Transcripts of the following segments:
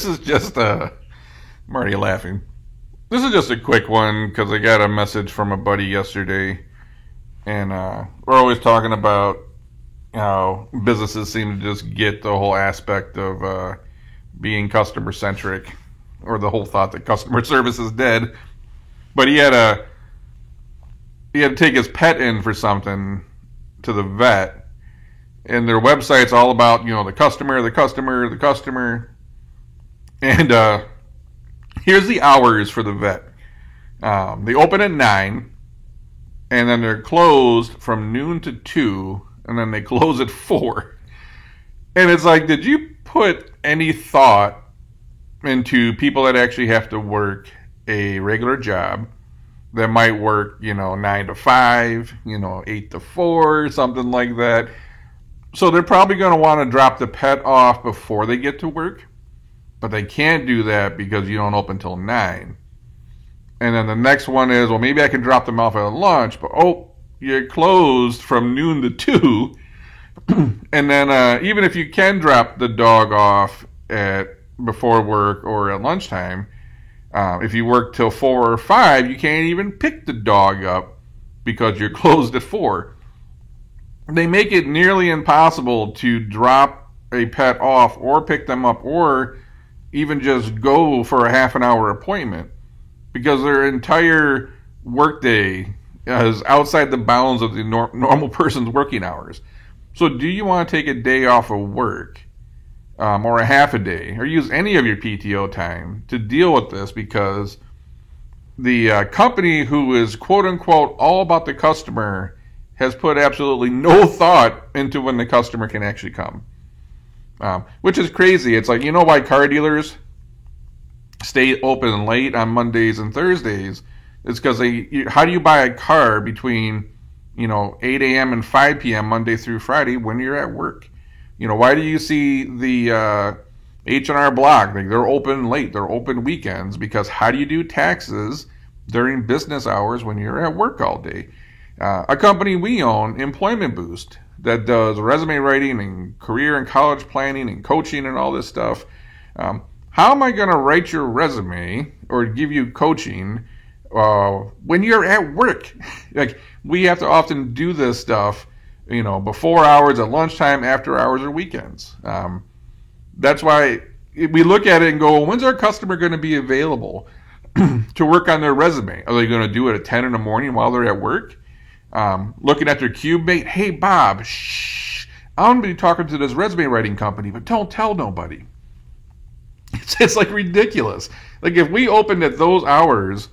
This is just I'm already laughing. This is just a quick one because I got a message from a buddy yesterday, and we're always talking about how businesses seem to just get the whole aspect of being customer centric, or the whole thought that customer service is dead. But he had to take his pet in for something to the vet, and their website's all about the customer, the customer, the customer, and here's the hours for the vet. They open at 9, and then they're closed from noon to 2, and then they close at 4. And it's like, did you put any thought into people that actually have to work a regular job that might work, 9 to 5, 8 to 4, something like that? So they're probably going to want to drop the pet off before they get to work, but they can't do that because you don't open till 9. And then the next one is, well, maybe I can drop them off at lunch, but you're closed from noon to 2. And then even if you can drop the dog off at before work or at lunchtime, if you work till 4 or 5, you can't even pick the dog up because you're closed at 4. They make it nearly impossible to drop a pet off or pick them up or even just go for a half an hour appointment, because their entire workday is outside the bounds of the normal person's working hours. So do you want to take a day off of work, or a half a day, or use any of your PTO time to deal with this? Because the company who is quote-unquote all about the customer has put absolutely no thought into when the customer can actually come. Which is crazy. It's like, why car dealers stay open late on Mondays and Thursdays? It's because how do you buy a car between 8 a.m. and 5 p.m. Monday through Friday when you're at work? Why do you see the H&R Block, they're open late, they're open weekends? Because how do you do taxes during business hours when you're at work all day? A company we own, Employment Boost, that does resume writing and career and college planning and coaching and all this stuff. How am I going to write your resume or give you coaching when you're at work? Like, we have to often do this stuff, before hours, at lunchtime, after hours, or weekends. That's why we look at it and go, when's our customer going to be available to work on their resume? Are they going to do it at 10 in the morning while they're at work? Looking at their cube mate, hey, Bob, shh, I'm going to be talking to this resume writing company, but don't tell nobody. It's like ridiculous. Like, if we opened at those hours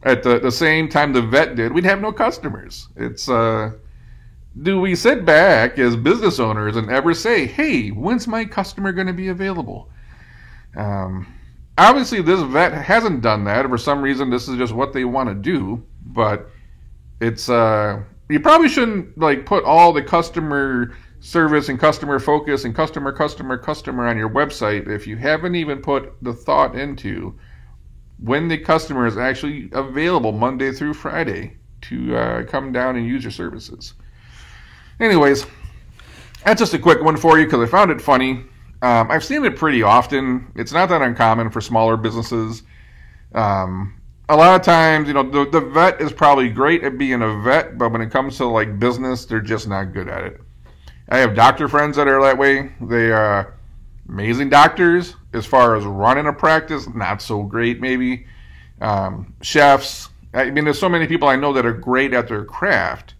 at the same time the vet did, we'd have no customers. It's, do we sit back as business owners and ever say, hey, when's my customer going to be available? Obviously, this vet hasn't done that. For some reason, this is just what they want to do, but it's you probably shouldn't put all the customer service and customer focus and customer on your website if you haven't even put the thought into when the customer is actually available Monday through Friday to come down and use your services. Anyways, that's just a quick one for you because I found it funny. I've seen it pretty often. It's not that uncommon for smaller businesses. A lot of times, the vet is probably great at being a vet, but when it comes to business, they're just not good at it. I have doctor friends that are that way. They are amazing doctors. As far as running a practice, not so great maybe. Chefs. There's so many people I know that are great at their craft.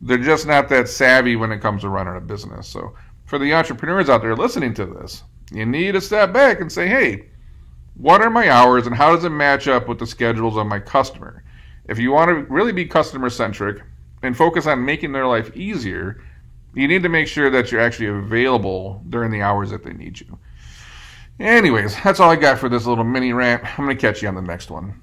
They're just not that savvy when it comes to running a business. So for the entrepreneurs out there listening to this, you need to step back and say, hey, what are my hours and how does it match up with the schedules of my customer? If you want to really be customer centric and focus on making their life easier, you need to make sure that you're actually available during the hours that they need you. Anyways, that's all I got for this little mini rant. I'm going to catch you on the next one.